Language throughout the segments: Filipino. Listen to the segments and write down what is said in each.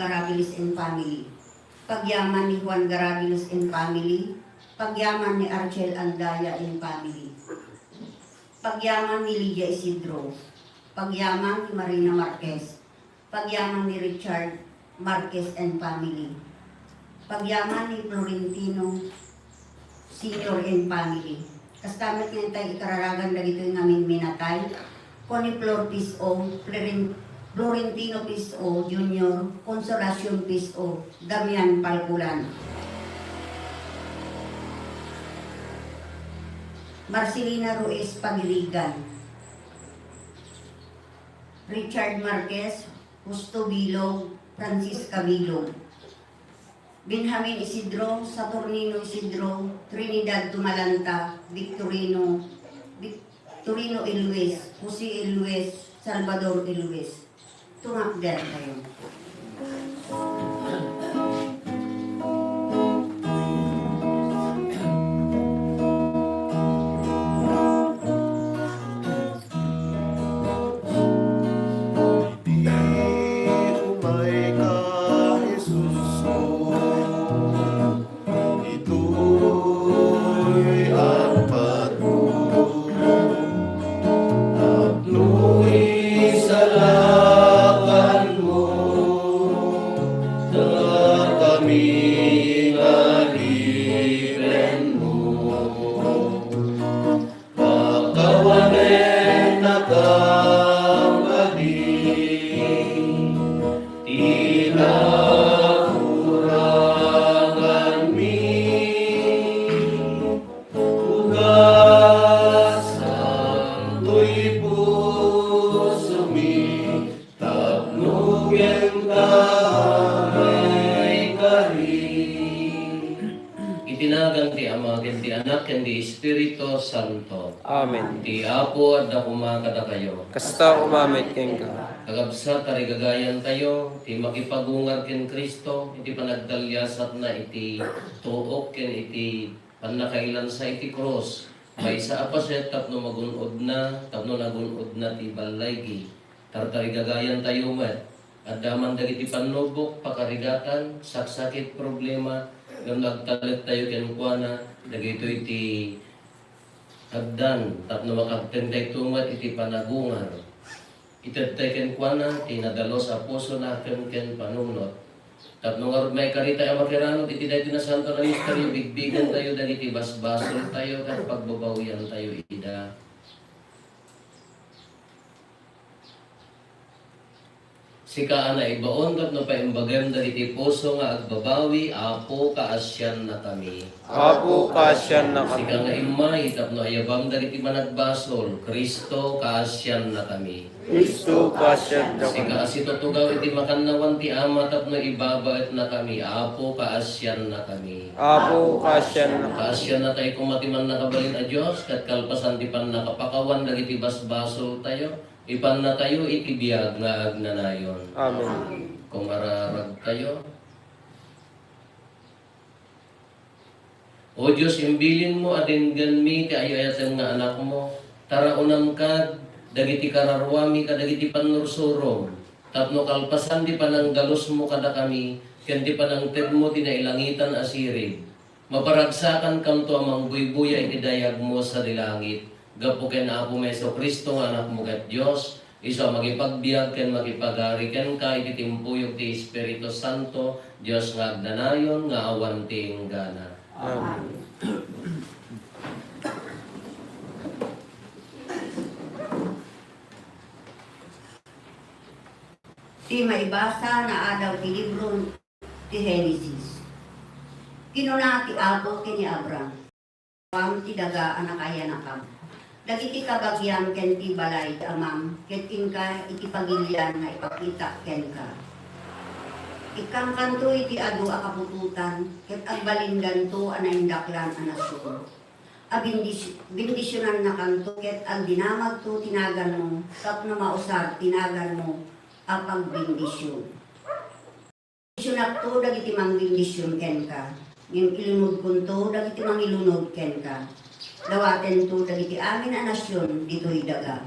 Garagiles and family. Pagyaman ni Juan Garagiles and family. Pagyaman ni Archel Andaya and family. Pagyaman ni Lydia Isidro. Pagyaman ni Marina Marquez. Pagyaman ni Richard Marquez and family. Pagyaman ni Florentino Senior and family. Kastamit ngayon tayo ikararagan na dito yung aming minatay. Connie Flor Piso, Florentino Piso Jr., Consolacion Piso, Damian Palculan. Marcelina Ruiz Pagirigan. Richard Marquez, Justo Bilog, Francisca Bilog. Benjamin Isidro, Saturnino Isidro, Trinidad Tumalanta, Victorino Iluez, Jose Iluez, Salvador Iluez. Tumakder kayo. Itinagang ti Ama, ken ti Anak, ken ti Espiritu Santo. Amen. Ti Apo at dakuma kada kayo. Kasta umamit ken ka. Kagabsat tarigagayan tayo, ti makipagungar ken Kristo, iti panagdalyasat na iti tuok ken iti panakailan sa iti cross. May sa apaset tapno magunod na, tapno nagunod na ti balaygi. Tarigagayan tayo met. At daman dagiti panubok, pakarigatan, saksakit problema, nung nagtalit tayo kinukuana, dagito iti hagdan, tapno makagtentay tumat iti panagungar. Itatay kinukuana, tinadalo sa puso na ken panunot. Tapno nga may karita ang makiranot, iti dahito na santo na tayo, bigbigan tayo, dagiti basbasol tayo, at pagbabawian tayo ida. Sika na ibaon kat no paimbagam dagiti puso nga agbabawi, Apo kaasyan na kami. Apo kaasyan na kami. Sika nga imay tapno ayabam dagiti managbasol, Kristo kaasyan na kami. Kristo kaasyan na kami. Sika asito tugaw iti makannawan ti Ama tapno ibabait na kami, Apo kaasyan na kami. Apo kaasyan na kami. Kaasyan na tayo kumatiman nakabalin a Diyos, kat kalpasan ti pan nakapakawan dagiti basbasol tayo. Ipan na tayo itibiyag na agnanayon. Amen. Kung ararag tayo. O Diyos, imbilin mo adinggan mi ti ayayatan nga anak mo. Tara unam ka, dagiti kararwami ka, dagiti panursurom. Tapno kalpasan di pananggalos mo kada kami, ken di panangted mo tinailangitan asirig. Maparagsakan kam to amang buybuya iti dayag mo sa dilangit. Gapo ken Apo Meso Kristo nga anak mo ket Dios, iso magipagbiag ken makipagari ken ka iti timpuyog ti Espiritu Santo, Dios nga agnanayon nga awan ti enggana. Amen. Ti maibasa na adaw ti libro ti Genesis. Kinuna ti Apo ken ni Abraham. Pam ti daga anakaya na kam. Dagiti kabagyan ken ti balay ti amam, ket inka iti pagilyan nga ipakita ken ka. Ikang kanto iti adu a kapututan, ket agbalindan to anaindaklan a nasyon. Bindisyonan na kanto, ket ag dinamag to tinagan mo, tapno mausar tinagan mo, a pagbindisyon. Bindisyonak to dagiti mangbindisyon ken ka. Ngem ilunod kunto dagiti mangilunod ken ka. Dawaten to dagiti amin a nasyon ditoy daga.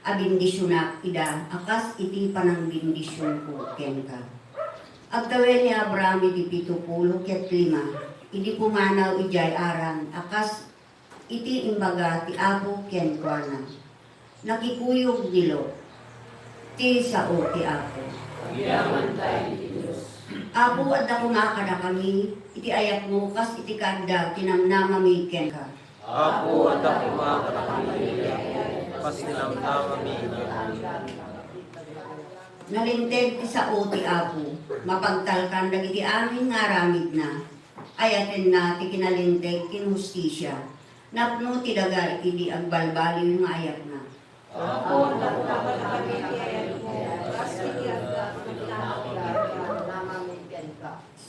A bindisyonak ida akas iti panang bindisyon ko ken ka. Agtawin ni Abraham iti 70 ket 5. Idi pumanaw ijay aran akas iti imbaga ti Apo ken kuana. Nakikuyog dilo ti sao ti Apo. Apo adda kumakada kami iti ayat mo kas iti kadda tinamnamami ken ka. Apo at ako makakakili. Pas tinamnamami. Nalinteg ti sao ti Apo, mapagtalkan dagiti amin nga aramid na. Ayaten na ti kinalinteg kin hustisya. Napno ti daga iti di agbalbali nga ayat na. Ako, nagkakalabi iti ayat mo, kasi iti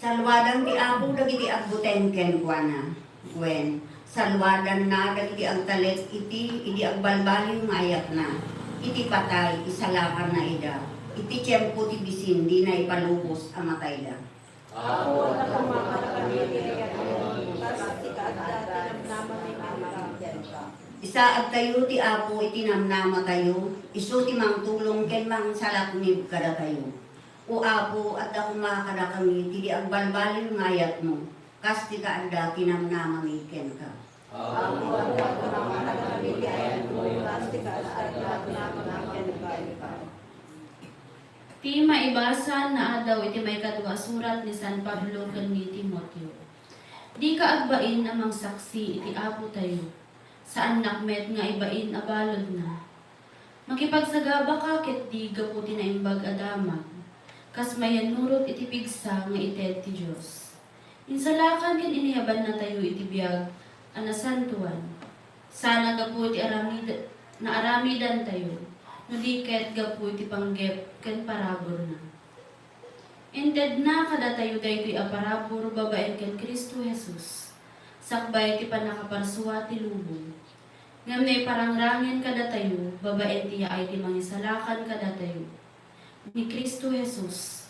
Salwadan ti Apo dagiti agbuten ken kuana. Gwen, salwadan na dagiti agtalet iti agbalbali nga ayat na. Iti patay, isalakan na ida. Iti tiyempo ti bisin, di na ipalubos ang matay da. Ako, nagkakalabi iti ayat mo, kasi iti tinamnamami ka. Isa agtayo ti Apo iti namnama tayo, isu ti mangtulong ken mang salaknib kada tayo. O Apo, at ako makakada kami, ti di agbalbalin ng ayat mo, kas ti kaanda tinamnamami ken ka. Ako, nagkakalabi iti ayat mo, kasi iti tinamnamami ka. Ti maibasan na adaw iti may kadwa surat ni San Pablo ken ni Timoteo. Di ka agbain amang saksi iti Apo tayo. Saan nakmet nga ibain abalod na. Makipagsagaba ka ket di gaputi na imbag adamag. Kas mayanurot iti pigsa nga ited ti Dios. Insalakan ken inihaban na tayo iti biag anasantuan. Sana gaputi aramidan tayo. No di ket gapu iti panggep ken parabor na. Inted na kada tayo daytoy a parabor babaen ken Kristo Jesus. Sakbay ti panakaparsuwa ti lubong. Ngam na parangrangin kada tayo, babaen ti ay ti mangisalakan kada tayo. Ni Kristo Jesus,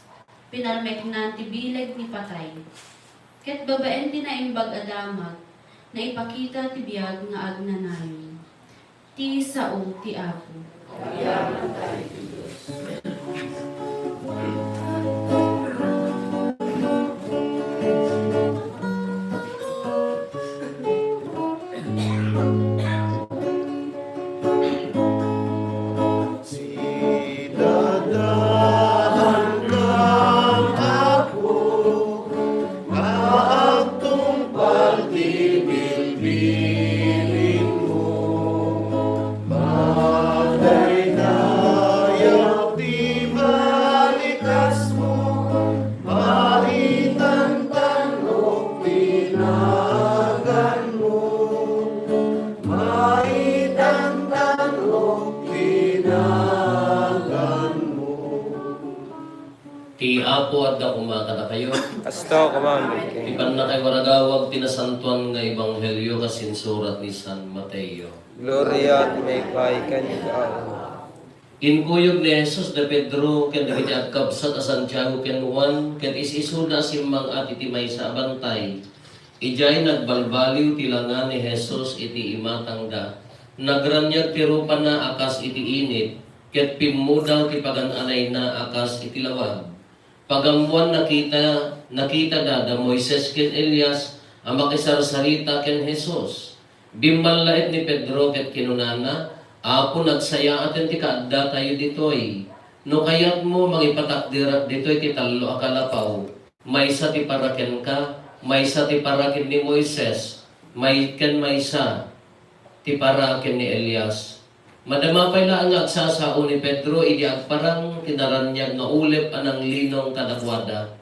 pinarmek na ti bilag ni patay. Ket babaen ti naimbag adamag, na ipakita ti biag nga agnanayon. Ti sao ti Apo. Ti Apo at ako makakada kayo. Kasto kumamit. Ipan na kay waragawag tinasantuan nga ebanghelyo kasin surat ni San Mateo. Gloria at may paikan ikaw. Inkuyog ni Jesus de Pedro ken dagiti agkabsat a Santiago ken Juan ken isisuna simmang at iti maysa a bantay. Ijay nagbalbaliw ti langan ni Jesus iti imatangda. Nagranyag ti rupa na akas iti init ket pimmudaw ti pagan-anay na akas iti lawag. Pagamuan nakita da Moises ken Elias ang makisarsarita ken Jesus. Bimbalait ni Pedro ket kinunana, Apo nagsaya atin ti kaadda tayo ditoy. No kayat mo mangipatakdirat ditoy ti tallo a kalapaw. Maysa ti paraken ka, maysa ti paraken ni Moises, maysa ti paraken ni Elias. Madama pala ang agsasao ni Pedro, idi agparang tinaranyag nga ulep anang linong kadakwada.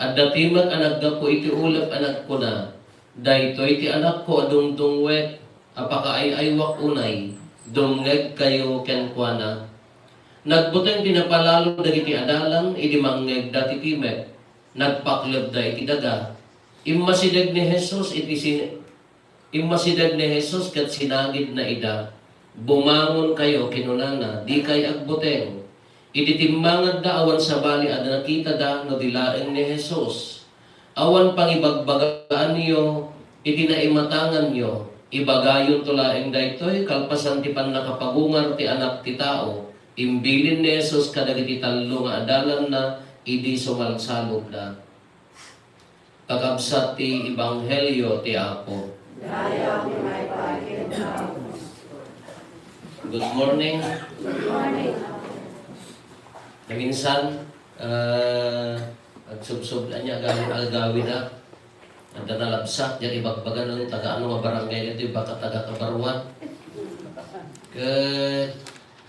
At datimag anagda ko iti ulep anak ko na. Dahito iti anak ko adungdungwek, apakaayaywak unay, dumngeg kayo kenkwana. Nagbuteng pinapalalo dagiti adalang, idi manggeg dati timek. Nagpakleb da iti daga. Immasideg ni Jesus kat sinagid na ida. Bumangon kayo kinunana, di kay agbuteng. Ititimbangan da awan sa bali at nakita da no dilaeng ni Jesus. Awan pang ibagbagaan niyo, itinaimatangan niyo, ibagayon tulaeng daytoy, kalpasan ti pan nakapagungar ti anak ti tao. Imbilin ni Jesus kadagiti tallo nga adalan na, idi sumalsalog na. Pagabsat ti Ebanghelyo ti Apo. Dayaw ni may pagin ka. Good morning. Good morning. Naminsan, agsubsob na niya agawin na. Ang danalabsak, yan ibagbagan ng taga-ano nga barangay ito, baka taga-kabaruan.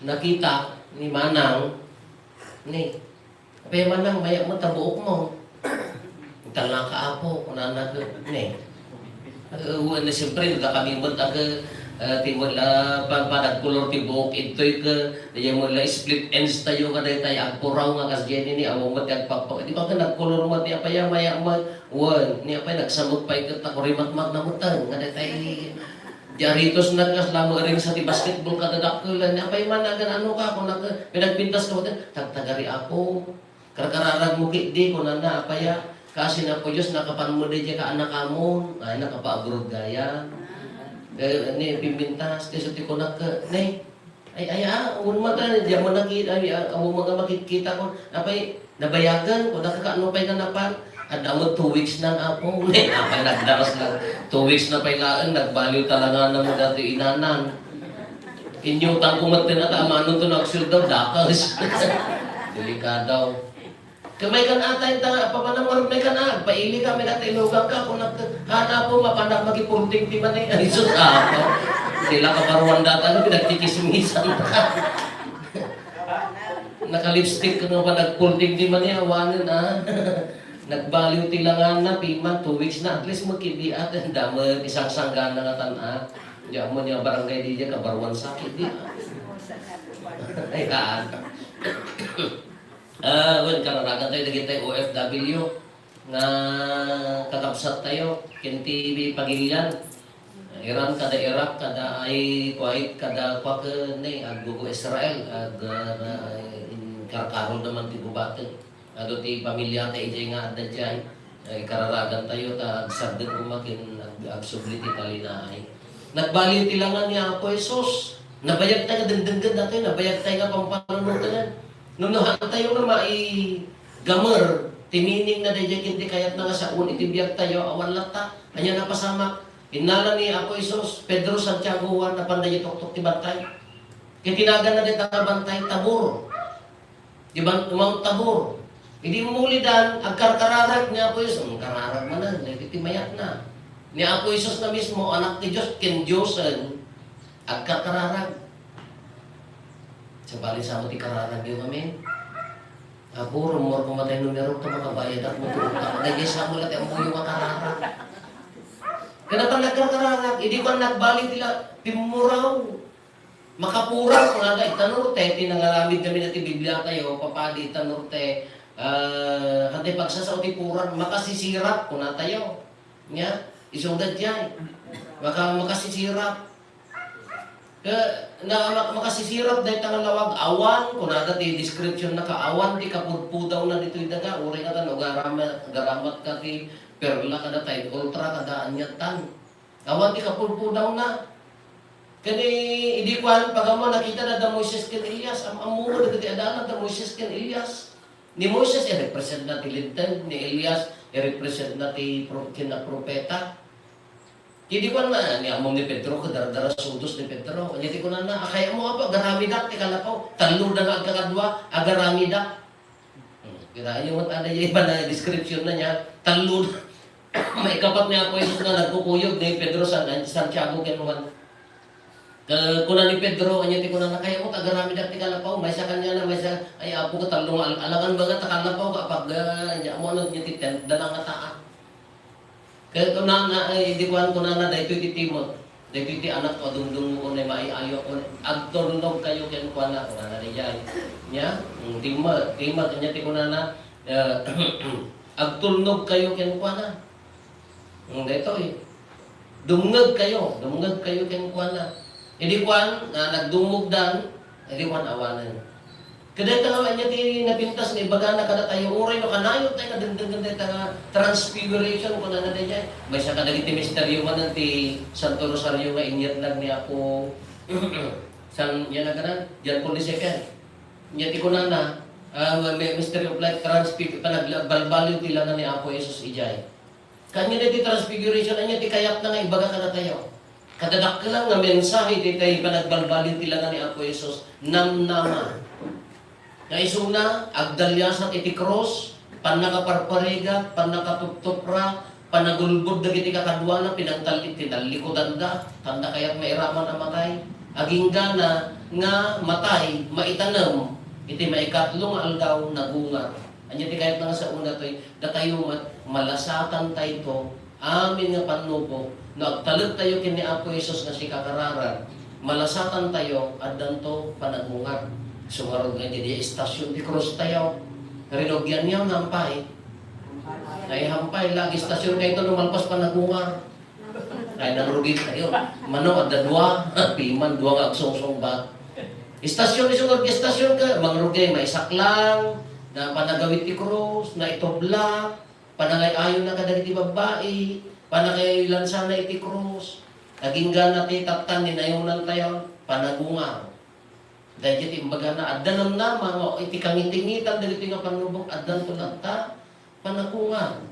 Nakita ni Manang, ni, apay Manang, maya mo tabuok mo. Tala ka apo, kung nanak, ni. Na siyempre, nagkakamimot timod la panagkulor ti buhok ito'y ka, yung mula split ends tayo ka tayo agpuraw nga kas geni ni awang mat agpakpak. Di ba ka nagkulor mo ti apaya maya mat, ni apay nagsamot pa ikat ako rimatmak na mutang, nga tayo diaritos na kas lamo rin sa ti basketball ka dadakulan, ni apay man agan ano ka, kung pinagpintas ka mo tagtagari ako, karkararag mo di ko na apaya, kasi na po Diyos nakapan mo di ka anak amon, ay nakapaagrod gaya. Ni pimpintas kasi ti ko nak ni ay un mata di mo nakita ay amo mga makikita ko apay nabayagan ko nakakaano pay kanapan at amo 2 weeks nang apo ni apay nagdaras lang 2 weeks na pay laan nagbaliw talaga na mo dati inanan inyo tang kumatin at amano to nagsul daw dakas delikado. Kamay kan atay tanga papanamor may kan paili kami na tilugang ka kung hanap po mapanag magipunding di man ay sus ako. Sila kaparuan data no pinagtikismisan ta. Naka-lipstick ka nga pa nagpunding di man ay awanin Nagbaliw tilangan na piman 2 weeks na at least magkibiat ang damo isang sanggan na nga tana. Diyan mo niya barangay di diya kabaruan sakit di. Ay well, kararagan tayo, naging tayo OFW nga kakapsat tayo, kinti pagilian. Iran kada Iraq, kada ay Kuwait, kada Kwakane, agbugo Israel, karkarol naman ti bubatin. Ado ti pamilya tayo dyan nga ada dyan, kararagan tayo, agsagdan kumakin, agsubli ti talinaay. Nagbaliw tilangan niya Apo Jesus, nabayag tayo, dendenggan natin, nabayag tayo nga pampanunutan. Nung tayo nga gamar, timining na dayang hindi kayat na nga sa itibiyag tayo, awan lata, kanya napasama. Inala ni Apo Isos, Pedro Santiago Juan, na panday tok-tok ti bantay. Kaya tinaga na dito nga bantay, Tabor. Di ba, Mount Tabor. Hindi mo mulidan, agkarkararag ni Apo Isos, ang kararag man na, nagtitimayat na. Ni Apo Isos na mismo, anak ni Diyos, ken Diyosan, agkarkararag. Sa bali sa amati kararag yung kami. Apo, rumor kumatay numero ito mga bayad at mututak. Nagyay sa mulat ang yung makararag. Kaya nagkararag, hindi ba nagbalik nila, pimuraw. Makapuraw, kung nga itanurte, tinangalamid kami natin Biblia tayo, papadi, itanurte, hantay pagsasaw ti puran, makasisirap, kung na tayo. Nga, isungdad yan. Makasisirap. Makasisirap dahil tangalawag awan, kung nada ti description na kaawan, ti kapudpudaw na dito daga, uri ka tan, garamat ka ti perla kada tayo, ultra kada anyatan. Awan ti kapudpudaw na. Kani, hindi kwan, pagamo nakita na da Moises ken Elias, amungo na ti adalan da Moises ken Elias. Ni Moises, i-represent na ti linten, ni Elias, i-represent na ti propeta. Hindi ko na, ni among ni Pedro, kadardara sudos ni Pedro. Hindi ko na, kaya mo ka pa, garamidak, ti kalapaw, talo na nga kakadwa, agaramidak. Kaya yung matanda yung iba na description na niya, talo na. May kapat niya po Jesus na nagkukuyog ni Pedro sa Santiago Kenuan. Kuna ni Pedro, anya ti ko na, kaya mo, agaramidak, ti kalapaw, may sa kanya na, may sa, ay apo ko talong, alangan ba nga, takalapaw, kapag, mo na niya ti tent, dalang ataan. Kaya kung hindi ko na dahil ito'y titimot. Dahil ito'y anak ko, dumdum mo na maiayo ko. Agturnog kayo kaya ko na. Kung na diyan. Nya, tima, kanya ti ko na agturnog kayo kaya ko na. Dito dumngag kayo kaya ko na. Hindi ko nagdumog dan, hindi ko awanan. Kada tawa niya ti napintas ni bagana kada tayo uray no kanayo tayo kadendeng tayo transfiguration ko na diyan. May sa kadagiti misteryo man ti Santo Rosario nga inyat lag ni ako. San yan na kanan, diyan po ni Sepen. Niya ti kunana may mystery of life panagbalbaliw tila na ni Apo Jesus ijay. Kanya na di transfiguration, anya di kayap na nga ibaga ka na tayo. Kadadak ka lang nga mensahe di tayo panagbalbaliw tila na ni Apo Jesus namnama. Nga isuna, agdalyasat iti cross, panakaparpariga, panakatuptupra, panagulbod na kiti kakadwana, pinagtalit tinalikodan da, tanda kaya't mairaman ang matay. Aging gana nga matay, maitanam, iti maikatlong aldaw nagungar. Anya ti kaya't nga sa una to'y, datayo malasatan tayo to, amin nga panupo, na agtalit tayo kini Apo Jesus nga si kakararan, malasatan tayo, adan to panagungar. Sumarod nga di estasyon di cross tayo. Rinogyan niya nampay. Ay hampay lagi estasyon kayo ito lumalpas pa nagungar. Ay narugi tayo. Mano at dadwa, piman dua nga agsong ba. Estasyon isunod estasyon ka, mangrugi may saklang, na panagawit ti cross, na itobla, panangay ayon na kadagit ti babae, panangay lansa na iti cross. Naging gana ti taptan ni nayunan tayo, panagungar. Dahil iti imbaga na addan na mga iti kangitingitan dahil iti nga panubok addan to nagta panakungan.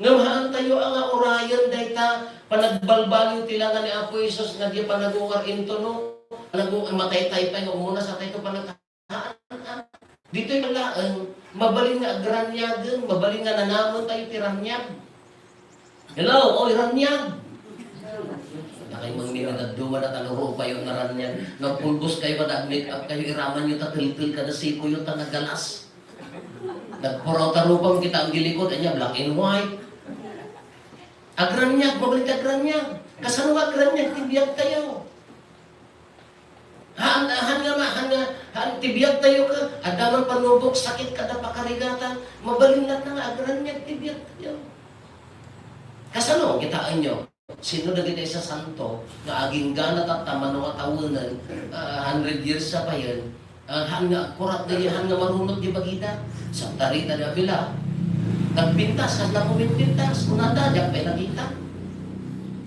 Ngamahan tayo ang orayan dahil ta panagbalbaliw tilangan ni Apo Jesus nga di panagungar into no. Panagungar matay tayo pa nga umuna sa tayo panagkaan. Dito yung mabaling nga agranyagan, mabaling nga nanamon tayo tiranyag. Hello, oy ranyag. Kay mangmira na duwa na tanuro pa yung naran niya. Nagpulbos kayo ba make up kayo, iraman nyo tatiltil ka na siko yung tanagalas. Nagpuraw tarupang kita ang gilikod, anya black and white. Agranyag, babalik agranyag. Kasano agranyag, tibiyag tayo. Han tibiyag tayo ka, adaman panubok, sakit ka na pakarigatan, mabalingat na nga agranyag, tibiyag tayo. Kasano, kitaan nyo? Sino na kita isa santo, nga aging ganat at taman ng katawanan, 100 years sa pa yun, hanga kurat na yun, hanga marunot di bagita, sa tarita na bila, nagpintas, has na pumipintas, kunanda, diyan pa nakita.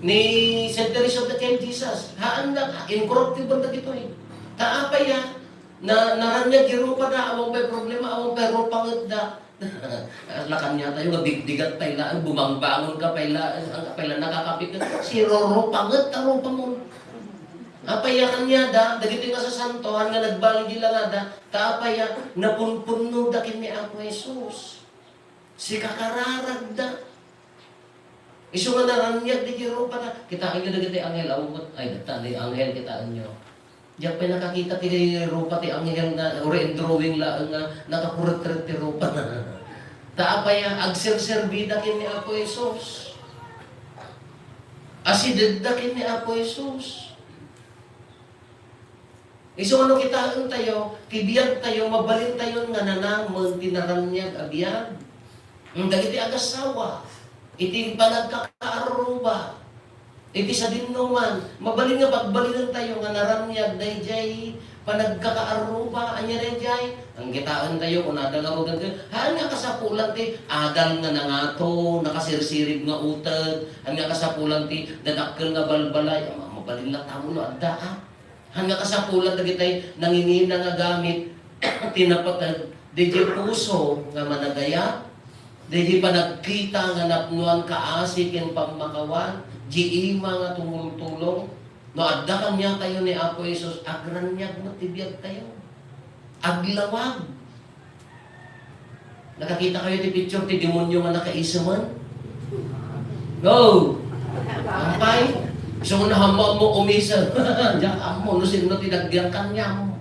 Ni St. Teresa of the Camp Jesus, haan na, incorruptible na dito eh. Taapay ya, na naranya girupa na, awang may problema, awang pero pangit na, lakan niya tayo, nabigdigat tayo laan, bumangbangon ka pala, nakakapit ka. Si Roro, pangat, taro pa mo. Apayakan niya da, dagiti nga sa santohan nga nagbalik nila nga da, kaapaya, napunpuno dakin ni Apo Jesus. Si kakararag da. Iso nga naranyag di Roro pa na, kitaan nyo dagiti anghel, awot, ay datan, anghel kitaan nyo. Diyan pa nakakita ti Rupa ti anghel na uri drawing la nga nakapuret-ret ti Rupa na. Taapaya agserserbida kin ni Apo Jesus. Asided kin ni Apo Jesus. Iso ano kitaan tayo, kibiyag tayo, mabalin tayo nga nanamon tinaranyag abiyag. Dagiti agasawa, iti panagkakaaruba. Iti sa dinuman, mabaling nga pagbalingan tayo nga naranyag dayjay panagkakaaruba anya dayjay. Ang kitaan tayo kung nadalaw ganyan. Haan nga kasapulan ti adal nga nangato, nakasirsirig nga utag, ang nga kasapulan ti dadakkel nga balbalay, mabaling lang tamo no adda ah. Haan nga kasapulan ta kitay nangingina nga gamit tinapat dayjay puso nga managaya. Dayjay panagkita nga napnuan kaasik ken pamakawan. Giima nga tumulong-tulong. No, addakan niya kayo ni Apo Jesus, agranyag na tibiyag kayo. Aglawag. Nakakita kayo ti picture, ti demonyo nga nakaisuman? Go! Ampay. So, nahamon mo umisa. Diyan mo, no, sino tinagdiang kanya mo.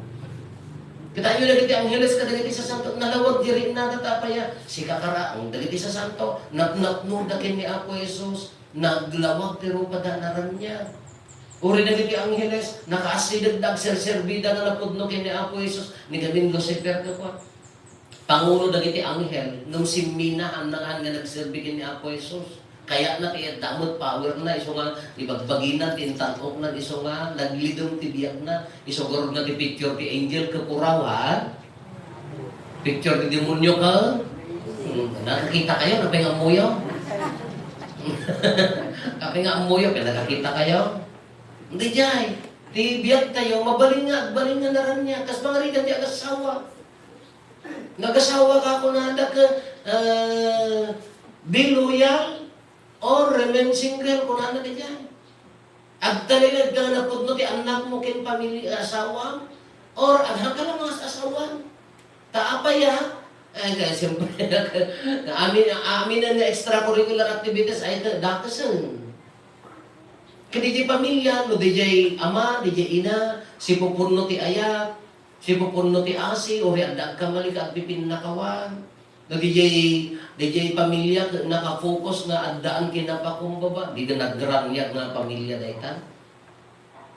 Kita nyo dagiti angheles ka dagiti sa santo, nalawag di rin na tatapaya. Si kakaraang dagiti sa santo, napnapno dakin ni Apo Jesus, naglawag pero padanaran niya. Uri na giti angheles, nakaasidagdag serserbida na napudno kini Apo Jesus, ni gamin Lucifer ka po. Pangulo dagiti anghel, nung siminaan na nga nagserbi kini Apo Jesus. Kaya na kaya damot power na, iso nga ibagbaginan, tintanok na, iso nga naglidong tibiyag na, iso garod na ti picture ti angel kapuraw ha? Picture ti demonyo ka? Nakakita kayo, napay nga muyo? Kapag nga amuyo, pinagkakita kayo. Hindi jay. Tibiyag tayo, mabaling nga naran niya. Kas mga rin ti agasawa. Nagasawa ka ko na ka be loyal or remain single kung ano na dyan. Agtaligad ka na po ti anak mo kin pamilya asawa or aghan ka lang mga asawa. Taapaya, siyempre, amin na extracurricular activities ay dakasan. Kaya di pamilya, no di jay ama, di jay ina, si pupurno ti ayak, si pupurno ti asi, o riadag ka mali ka at pipin nakawan. No di jay pamilya, nakafocus na addaan kinapakumbaba, di ka nagranyak na pamilya na itan.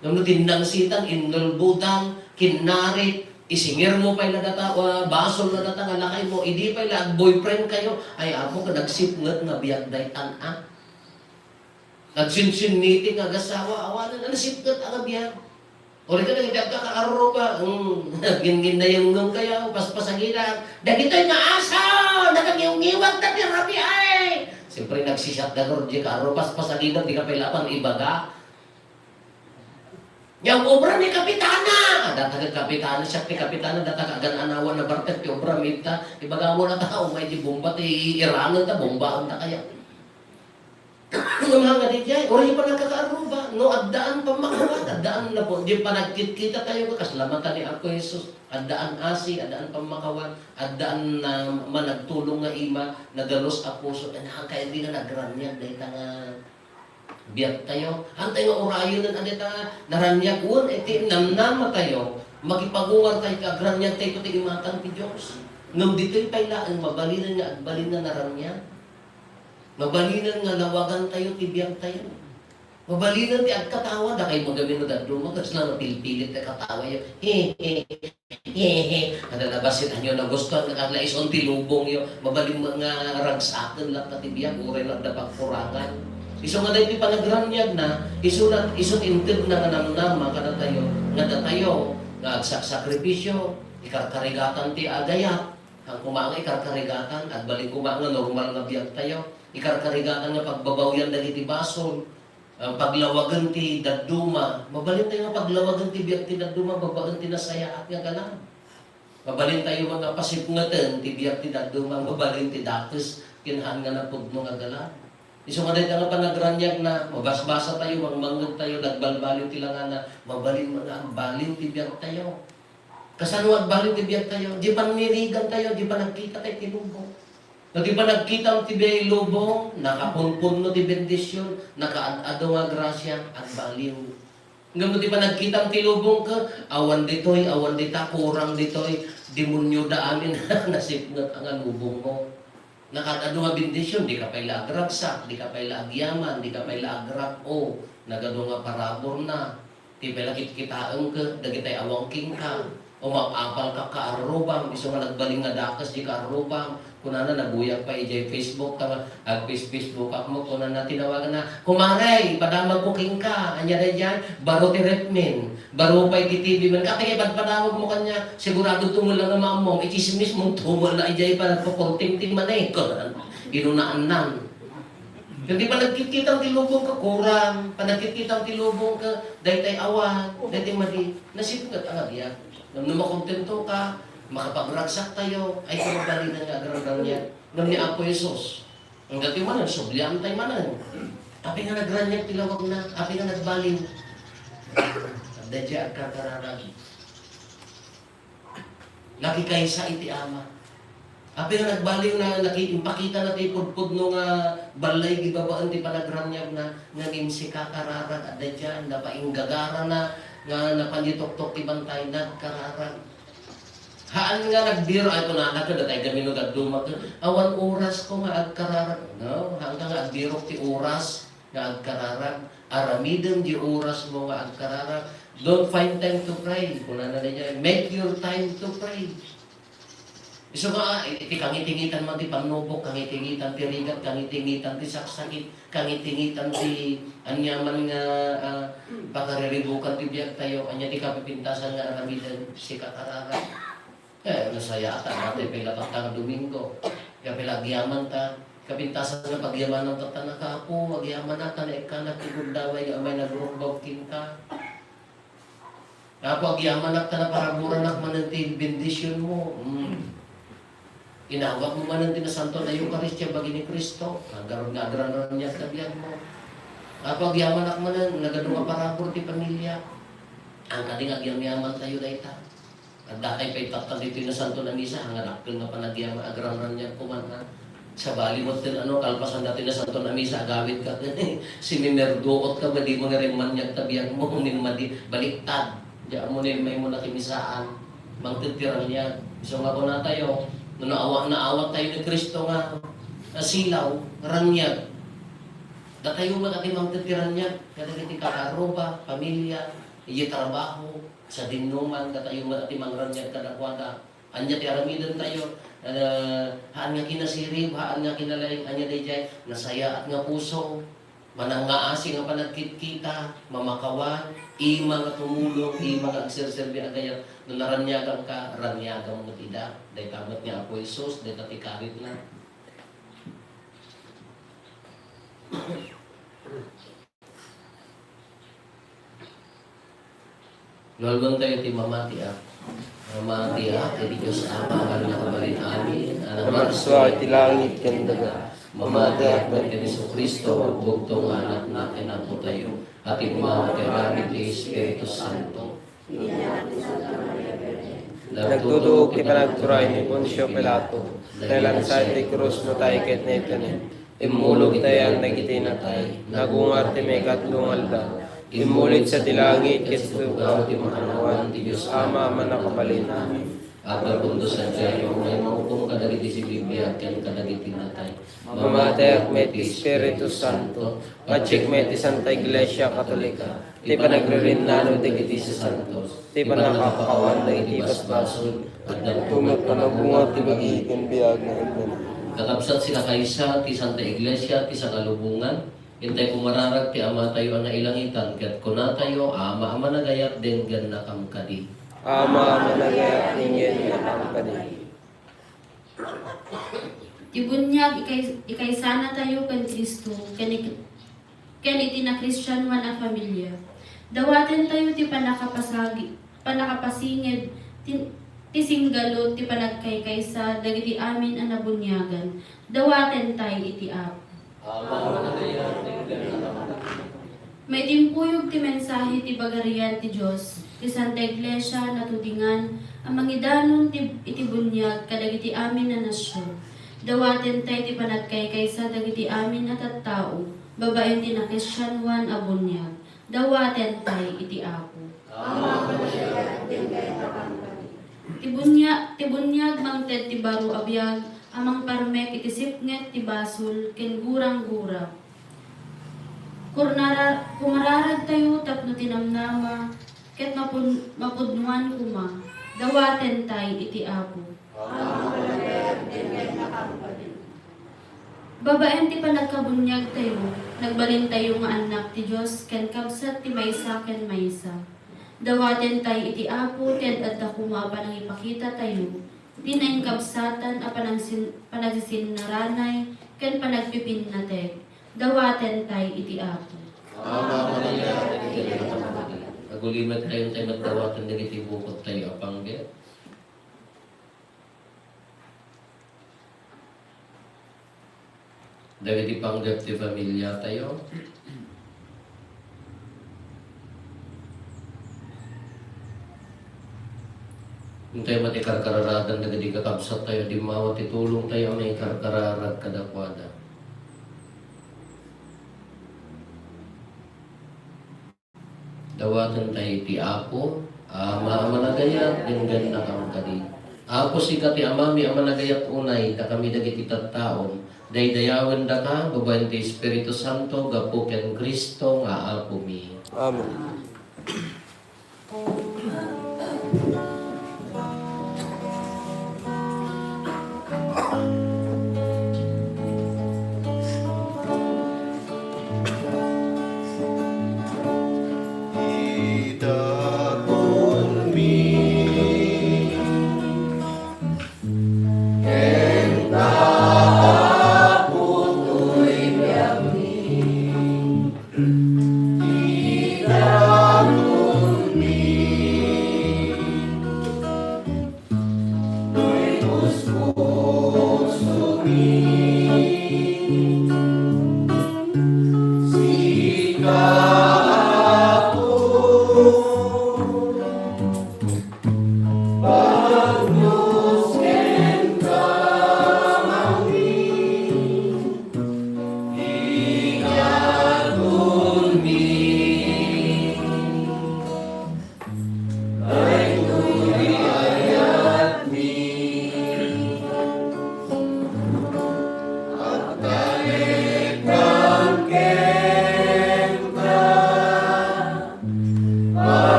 No tinangsitan, inulbutan, kinarit, isingir mo pa na data, basol na data nga lakay mo, hindi pa ila boyfriend kayo, ay ako ka nagsipngat nga biyag daytan nagsinsiniti nga gasawa, awanan na nasipngat ang biyag. O rin ka na, ka kaaro ba, gingin na yung ngong kayo, paspasagilan, dagito'y nga asa, nagangiwag na tirapi ay. Siyempre nagsisat na garo, di kaaro, paspasagilan, di ka pailapan ibaga. Yang obra ni kapitana, datang kapitana siya ti kapitana datang agan anawan na bartet ti obra mita ibagawo na tao may di bomba ti irangan ta bomba ta kaya. Mga di jay, ori pa nagkakaaruba, no addaan pa makawat, addaan na po, di pa nagkita tayo kasalamatan ni Ako Jesus, addaan asi, addaan pa makawat, addaan na managtulong nga ima, nagalos apuso, kaya di na nagranyag dahil nga biyak tayo. Hantay nga orayon ng anita, naranyag un, iti namnama tayo, magipagungan tayo, kagranyag tayo, iti imatang ti Diyos. Ngam dito'y pailaan, mabalinan nga, agbalin na naranyag. Mabalinan nga, lawagan tayo, tibiyak tayo. Mabalinan ti agkatawa, da kayo magamin na dadro, magas na napilipilit na katawa yun. Kada nabasin nyo na gusto, nakalaison ti lubong yun, mabaling mga ragsakan lang katibiyak, ure lang na pagkurangan. Iso nga dahil panagranyag na, iso intid na nga namnama kada tayo, nga tayo, nga sakripisyo, ikarkarigatan ti agayat, ang kumanga ikarkarigatan, at balik kumanga normal nga biyag tayo, ikarkarigatan nga pagbabawyan na iti basol, ang paglawagan ti daduma, mabalin tayo nga paglawagan ti biyag ti daduma, babagan ti nasaya at nga galang. Mabalin tayo mga pasipngatan, ti biyag ti daduma, mabalin ti datos, kinhaan nga na pudno nga galang. Iso nga dahil nga panagranyag na, mabasbasa tayo, mangmangag tayo, nagbalbaliw tilangan na, mabalin mo na, baliw tibiyag tayo. Kasano at baliw tibiyag tayo? Di pa nirigan tayo, di pa nagkita tayo tilubong. Di pa nagkita ang tibiyay lubong, nakapunpun no ti bendisyon, nakaadado nga grasya, at baliw. Ngayon di pa nagkita ang tilubong ka, awan ditoy, awan dita, kurang ditoy, demonyo da amin, nasipngat ang lubong mo. Nakadado nga bendisyon, di ka pala agragsak, di ka pala agyaman, di ka pala agrag-o, nagado nga parabor na, di pala kitkitaan ka, dagitay awangking ka, o mapapal ka kaarubang, iso nga nagbaling nga dakas di kaarubang, kunana nabuyag pa ijay Facebook, Facebook mo, kunana tinawagan na, kumaray, padamag booking ka, anya na dyan, baro ti repmin, baro pa iti-TV man, katingay padamag mo kanya, sigurado tumul lang na maamong, itismis mong tumul na ijay pa nagpapunting-ting man eh, ginunaan nan. Hindi pa nagkikitang tilubong ka, kurang, pa nagkikitang tilubong ka, dahil tayo awan, dahil tayo mali, nasipugat ang abiyag. Nung makontento ka, makapagragsak tayo, ay kumabali na nga agaragang niya. Nung ni Apo Jesus, ang dati manan, sublihan tayo manan. Api nga nagranyag, tilawag na, api nga nagbaliw. Dadya at kakararag. Lagi kayo sa iti ama. Api nga nagbaliw na, nakiimpakita na tayo pudpud nung balay, gibabaan di pa nagranyag na, nangim si kakararag, at dadya, napainggagara na, nga napanditok-tok ibang tayo nagkararag. Haan nga nagbiro, ay ito na anak ko, datay gamino gagdumak, awan oras ko nga agkararag. No? Hanggang nga agbiro ti oras nga agkararag. Aramidem di oras mo nga agkararag. Don't find time to pray. Kung na niya, make your time to pray. Iso nga, iti kangitingitan man ti panubok, kangitingitan ti rigat, kangitingitan ti saksakit, kangitingitan ti anyaman nga pakariribukan ti biyak tayo, anya ti kapipintasan nga aramidan si kakarara. Nasaya ata natin pila patang Domingo, kaya pila agyaman ta, kapintasan nga pagyaman ng tatana ka po, agyaman natin, ikanak igundaway, amay nagrumbaw kinka. Ako agyaman natin na paraburan nak mananti bendisyon mo. Inawat mo man ang tinasanto na Eucharistia bagi ni Kristo. Nagaroon niya sa biyan mo. Apag yaman ak man nagadunga parabor ti pamilya. Ang kading agyam-yaman tayo na ita. At dakay pa itatal dito na santo na misa. Ang anakil nga panagyaman agraran niya kumanan. Sa bali mo din kalpasan natin na santo na misa agawid ka. Simimerduot ka ba di mo nga rin manyak tabiyan mo. Madi baliktad. Diyan mo na may mo nakimisaan. Mangtitiran niya. So nga po na tayo. Naawat tayo ni Kristo nga silaw, ranyag. Datayo man ating magtitiran niya, kadagiti kakaroba, pamilya, iya trabaho, sa dinuman, datayo man ating mangranyag kadakwada. Anya ti aramidan tayo, haan nga kinasirib, haan nga kinalaing, anya dayjay, nasaya at nga puso, manangaasi nga panagkit-kita, mamakawan, ima nga tumulong, ima nga agserserbi agayat, nung naranyagan ka, ranyagan mo tida, day tamat niya ako Isus, day tatikarit na. Nalgon tayo ti mamati Mamati iti Diyos Ama, alam na kabalin amin, Namarso iti langit ken daga. mamati at iti Kristo, bugtong anak natin ako tayo, at mga kailangan iti Espiritu Santo. Nagtuduog ti panagturay ni Poncio Pilato. Kailan sa iti krus mo tayo ket na ito niya. Imulog tayo ang nagitinatay. Nagungar ti may katlungalda. Imulit sa tilangit ket sugaw ti manawan ti Diyos Ama manakabalin namin. At napundo sa Diyo, may maupong kadagiti si Biblia at yan kadagiti natay. Mamatay at may ti Espiritu Santo. Patsik may ti Santa Iglesia Katolika. Ti panagririnano digiti sa Santos. Ti panakakawan digiti basbasol. At Tumat panabunga ti bagigan biyag na ito. kakabsat sila kaysa ti Santa Iglesia, ti sa kalubungan. Hintay kumararag ti Ama tayo ang nailangitan. Kat kuna tayo, Ama nagayat din gan na kamkadi. Ama managayat ningen na kampani. Ibunyag, ikay sana tayo kan Kristo, ken iti na Christian man a familia. Dawaten tayo ti panakapasingid, ti singgalot, ti panagkaykaysa, dagiti amin ang nabunyagan. Dawaten tayo iti Apo. Ama nagayat din gan na kamkadi. May timpuyog ti mensahe ti bagarian ti Diyos, ti Santa Iglesia natudingan, ang mangidanon iti bunyag kadagiti amin na nasyon. Dawaten tayo ti panagkaykaysa dagiti amin na tattao, babaen ti na Christian one a bunyag. Dawaten tayo iti Apo. Ti bunyag mangted ti baro abiyag, amang parmek iti sipnget ti basol, ken gurang-gura. Kumararag tayo tapno tinamnama, ket mapudnuan kuma, dawaten tay iti Apo. Babaen ti panagkabunyag tayo, nagbalin tayo nga anak ti Diyos, ken kabsat ti maysa ken maysa. Dawaten tay iti Apo, ted adda kuma panang ipakita tayo, di na kabsatan a panagsisin naranay, ken panagpipinnatek. Dawaten tay iti Apo. Ama managayat din gan na kamkadi. Agulimat tayo tayo magdawatan dagiti bukod tayo apangget. Dagiti panggap ti pamilya tayo. Kung tayo matikarkararagan dagiti kakabsat tayo, di mawat itulong tayo may karkararag kadakwada. Dawatan tayo ti Apo, Ama managayat din gan na kamkadi. Apo sika ti amami managayat unay, da kami dagiti tattaon. Daydayawen da ka, babaen ti Espiritu Santo, gapu ken Kristo nga Apo mi. Amen.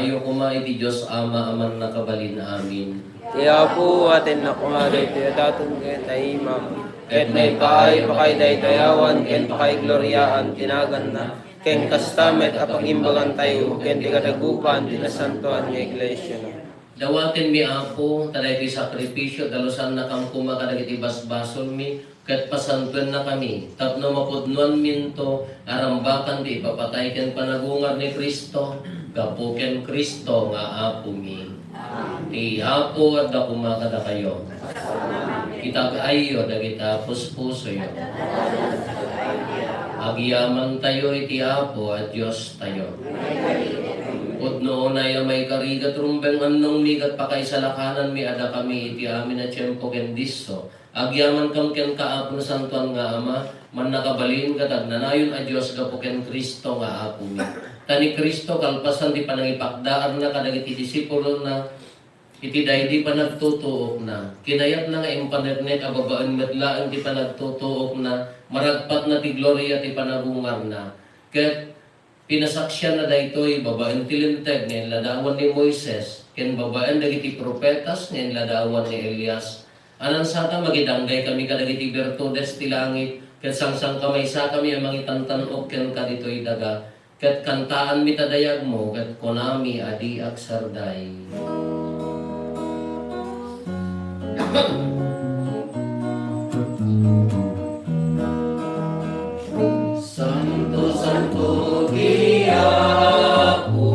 maayo kuma iti Diyos Ama aman nakabalin amin. Kaya po atin na kumalit daton ket ay imam. Ket may paay pakay daydayawan ken pakay gloryaan tinagan na. Ken kastamet apagimbagan tayo ken ti kadagupan tinasantuan nga iglesia na. Dawatin mi apo, taday ti sakripisyo, dalusan na kang kumakadagiti basbasol mi, kat pasantuan na kami. Tapno mapudnuan minto, arambakan di papatay ken panagungar ni Kristo, gapuken Kristo nga apo mi. Ti apo at da kumakada kayo. Kitag ayo, dagita puspuso yo. Agyaman tayo iti apo at Diyos tayo. Pudno na yung may karigat rumbeng annong migat pa kay salakanan mi ada kami iti amin na tiyempo ken disso. Agyaman kam ken kaapo na santuan nga ama, man nakabalin katag nanayon a Dios gapo ken Kristo nga apo mi. Tani Kristo kalpasan di panangipakdaan na kadagiti disipulo na iti daydi pa nagtutuok na. Kinayat na nga impanetnet ababaan metlaan di pa nagtutuok na, maragpat na ti gloria ti panagungar na. Ket pinasaksyan na daytoy babaen ti linteg ngayon ladawan ni Moises, ken babaen dagiti propetas ngayon ladawan ni Elias. Anan sata magidanggay kami kadagiti virtudes ti langit, ket sangsang kamay sa kami ang mangitantanok ken kaditoy daga, ket kantaan mi tadayag mo, ket konami adi aksarday. Santo, Santo, Diapo,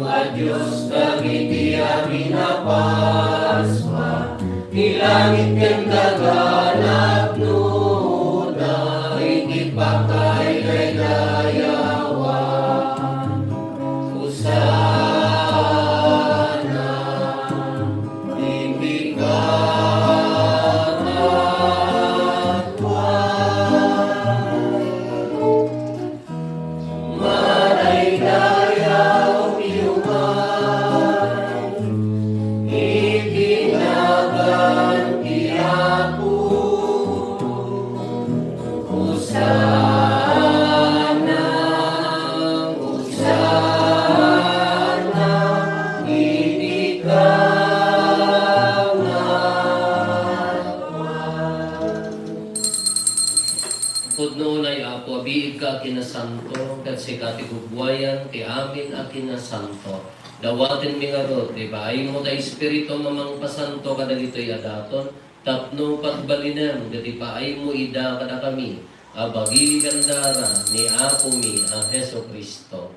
a Diyos dagiti amin na Paswa, ilangit ken daganap no, iti pakay daydayawan. Hosana, Pudno na apo, biig ka kinasanto, kat si katigugwayan, ti amin a kinasanto. Dawatin mi nga rod, di ba? Ay mo ta espiritu mamang pasanto kadagitoy adaton, tapno pagbalinem, gati pa ay mo ida kada kami, abagi gandara ni apo mi a Heso Kristo.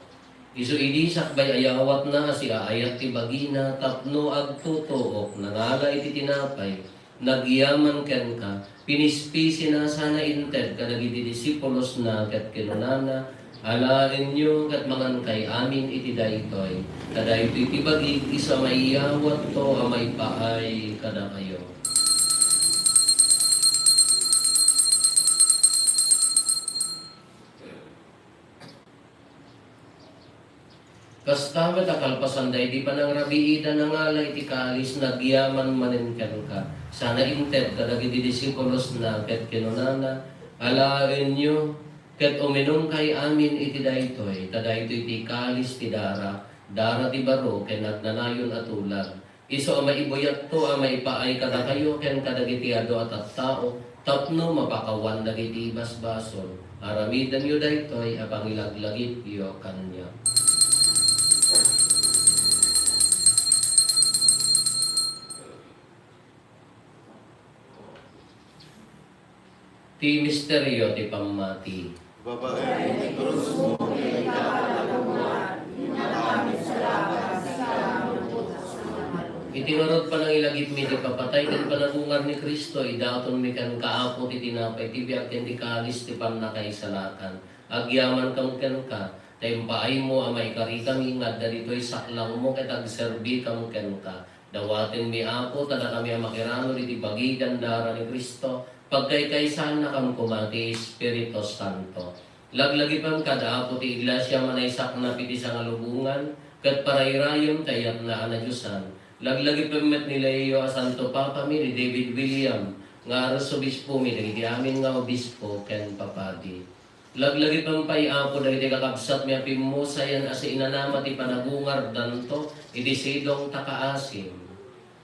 Isu idisak bay ayawat na si aayat ti bagina, tapno agtutuok, nangala iti tinapay, nagyaman ken ka, pinispisi na sana inted kadagiti disipulos na ket kinunana, alain nyo kat mangan kay amin iti daytoy, kada iti tibagig isa maiyawat to amay paay kada kayo. Kastamat akalpasan day di pa nang rabiida na nga iti kalis nagyaman maninken ka. Sana inted kadagiti disipulos na ket kinunana, alain nyo ket uminom kay amin iti daytoy, kadaytoy ti kalis ti dara, dara ti baro ken nagnanayon at ulag. Iso amay ibuyat to amay paay kada kayo ken kadagiti ado at tao, tapno mapakawan dagiti basbasol. Aramidan yo daytoy apang ilaglagit yo kanya. Ti misteryo ti pamati. Babae ni krus mo, Itinurot pa ng ilagip mi ti papatay ken panagungar ni Kristo, idaton mi kan kaapo ti tinapay ti biag ken ti kalis ti pannakaisalakan. Agyaman kam ken ka, tayimpaay mo amay kari kami nga dalitoy saklang mo ket agserbi kam ken ka. Dawaten mi apo tada kami ang makirano iti bagi gandara ni Kristo, pagkaykaysan na kam kumati Espiritu Santo. Laglagipam kada apo ti iglesia manaysak na piti sa ngalubungan, ket parayrayom tayat na anadyosan. Laglagipam met ni Leo a Santo Papa mi ni David William, nga aros obispo mi, nagiti amin nga obispo ken papadi. Laglagi pampay apo dagiti kakabsat mi pimusayan asi inanama ti panagungar danto iti sidong takaasim.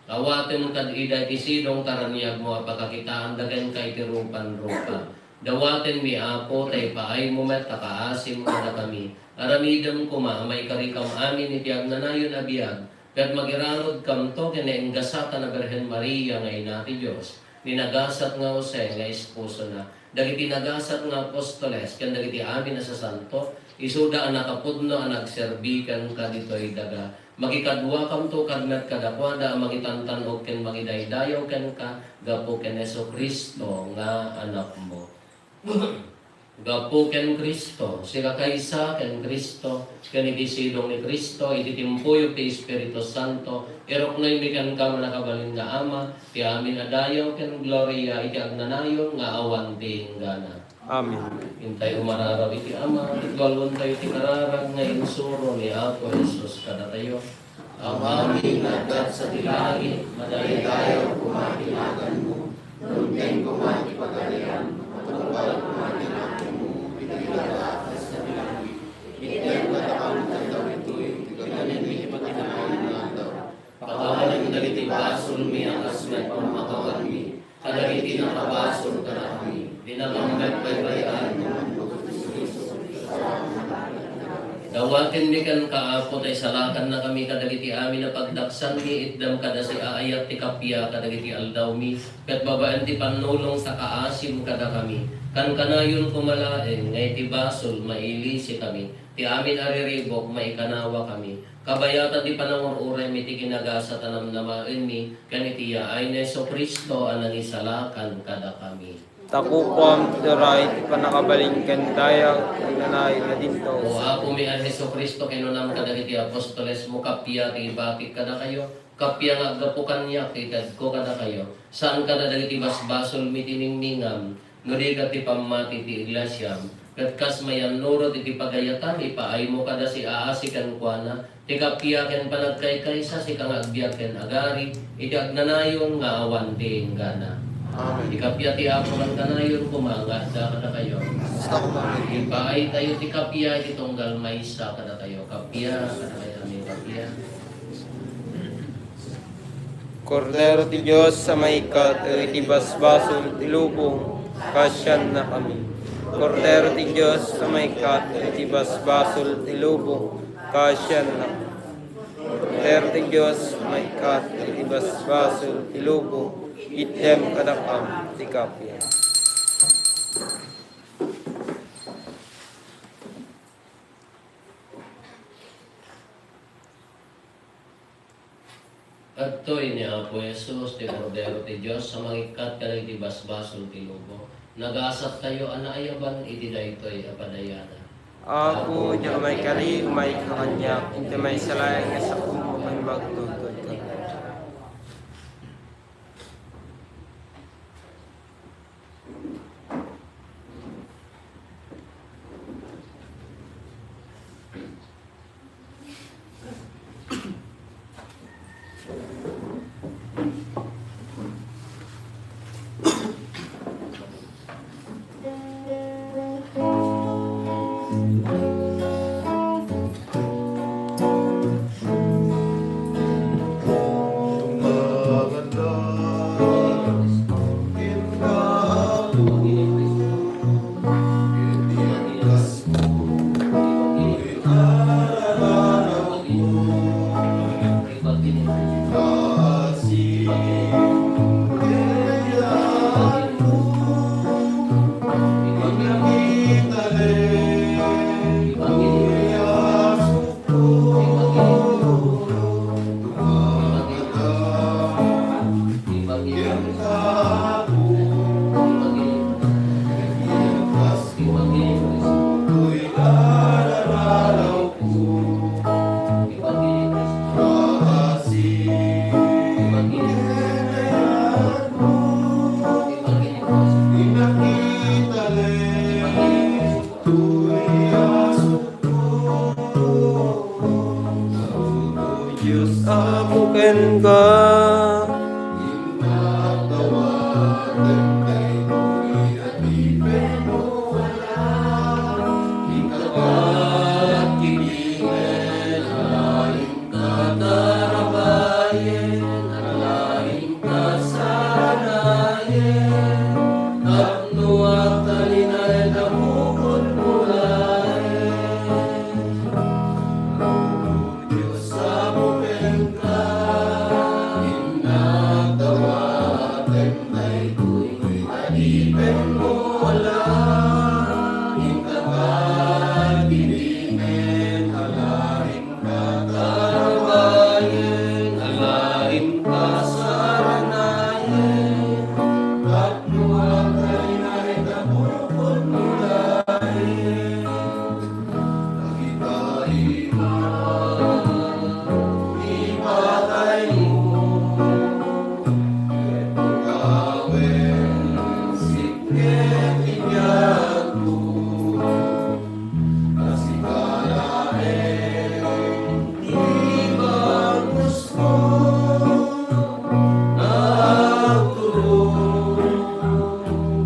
Awaten kad ida ti sidong karaniag mo apakakitaan dagan kay ti rupan-rupa. Dawaten mi apo tay paay mo met takaasim kada kami. Aramidem kuma may karikam amin iti agnanayon abiyag. Kat magiranod kam to kinainggasata na Berhen Maria nga ina ti Diyos. Ninagasat nga Jose nga esposo na. Dagiti nagasat nga apostoles ken dagiti amin na sa santo isuda ang nakapudno ang nagserbikan ka ditoy daga makikadwa kam to kadmet kadakwada magitantan og ken magidaydayaw ken ka gapo ken Jesucristo nga anak mo. Gapo ken Kristo, sila kaysa ken Kristo, ken iti sidong ni Kristo, iti timpuyog ti Espiritu Santo, erok noy mikan ka manakabalin nga Ama, ti amin adayaw ken gloria, iti agnanayon nga awan ti hinggana. Amen. Hintay umararaw iti Ama, itwalon tayo ti kararag nga insuro ni Apo Jesus kada tayo. Ang aming nagat sa tilangit, madali tayo kumatinagan mo, nunting kumati pagalian, matungkal kumatinagan mo, pinaglakas sa tilangit. Item katakang tagdawin tuyo, ikanin patinayan na daw. Pakawalan dagiti basol mi ang asmet pamakawan mi, kadagiti nakabasol ka kami, dinamanggat baybayan naman mo. Dawatin mi kan kaapo tay salakan na kami kadagiti amin na pagdaksan mi itdam kada si aayat ti kapya kadagiti aldaw mi ket babaan ti panulong sa kaasim kada kami kan kanayon kumalaen ngay ti basol maili si kami ti amin ariribok maikanawa kami kabayatan ti panangururay mi ti kinagasa tanamnamaen mi ken iti yaay ni Jesucristo anani salakan kada kami. Takukom tiray ti panakabalin ken daya nanay na dito. O ako mi ang Jesucristo kinunam kadagiti apostoles mo kapya ti bakit kada kayo kapya nga gapukan niya kitad ko kada kayo saan kada dagiti basbasol mi tiningningam nudigat ti pamati ti iglesia ket kas mayan nurot iti pagayatan ipaay mo kada si aasikan kuana ti kapya ken panagkaykaysa si kang agbiag ken agari iti agnanayon nga awan ti hinggana. Amen. Ikapya ti apo kan kanayon kumanga da kada kayo. Ipaay tayo ti kapya iti tunggal maysa kada tayo. Kapya kada kayo ni kapya. Kordero ti Diyos sa may kat, iti basbasol ti lubong, kasyan na kami. Kordero ti Diyos sa may kat, iti basbasol ti lubong, kasyan na kami. Kordero ti Diyos sa may kat, iti basbasol ti lubong, item kadakam ti kapya. Adtoy ni Apo Jesus ti Kordero ti Dios sa mangikat kada iti basbasol ti lubo. Nagasat tayo anaayaban iti daytoy apadayana. Apo, diya may kari, may kakanyak, iti may salayang nga sa kumumay magtutod ka. Diyos amuken ka, Inatawagan alain ka sa ranayan, katluwag ay naitapupon mulain. Nakitain mo, ipatay mo, eto gawin, sikret inyag mo, kasi kalain, di ba gusto, nagtulong,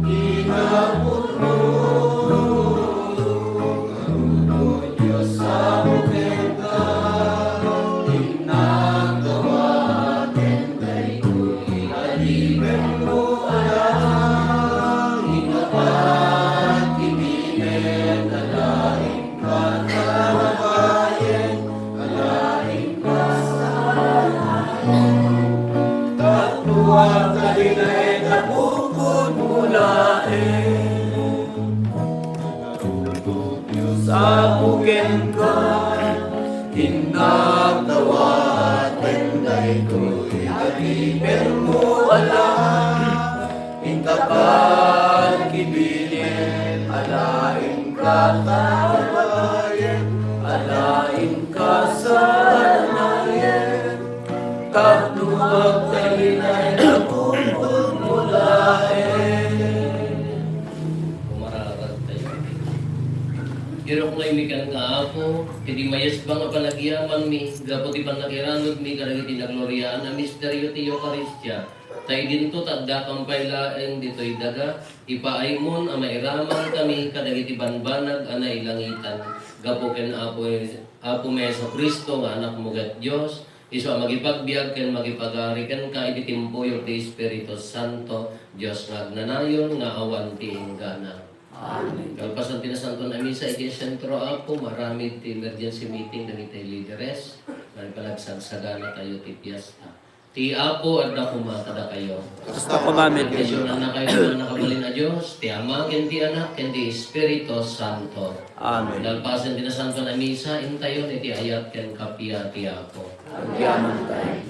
inapulong, ang Diyos sa bukid ka, ginagawa, tenday ko'y alipin mo alang, inapat, ibigin, alain ka tarabayan, alain ka sa tatluwag ka din ay napukod mulain. Sa bukid ka, tinatawa, tenday ko'y alipin mo alang, intapat, kibilin, alain ka tawayan, alain ka sa anayan, katluwag tayo na'y napupod mulain. Kumararat tayo. Irok na imikan nga ako, hindi mayas ba nga panagyaman mi, gapo di pa nakiranod mi, karagiti nagloryaan na misteryo ti Eucharistia. Tay dinto tagda kang pailaeng dito'y daga, ipaay mon ang mairaman kami, kadagiti banbanag ana ilangitan. Gapo ken Apo Meso Kristo nga anak mo gat Dios, iso magipagbiag ken magipagari ken ka ititimpuyo ti Espiritu Santo, Dios nga agnanayon nga awan ti inggana. Amen. Kalpasan tinasanto na misa, iti sentro Apo, marami ti emergency meeting dagiti leaderes, nagpalagsagsaga na tayo ti piyesta. Ti Apo at nakuma kada kayo. Basta kumamit Isyon kayo. na kayo na nakabalin na Diyos, ti Ama, ken ti Anak, ken ti Espiritu Santo. Amen. Nagpasan tinasanto na misa, intayon iti ayat ken kapia ti Apo. Pagyaman tayo.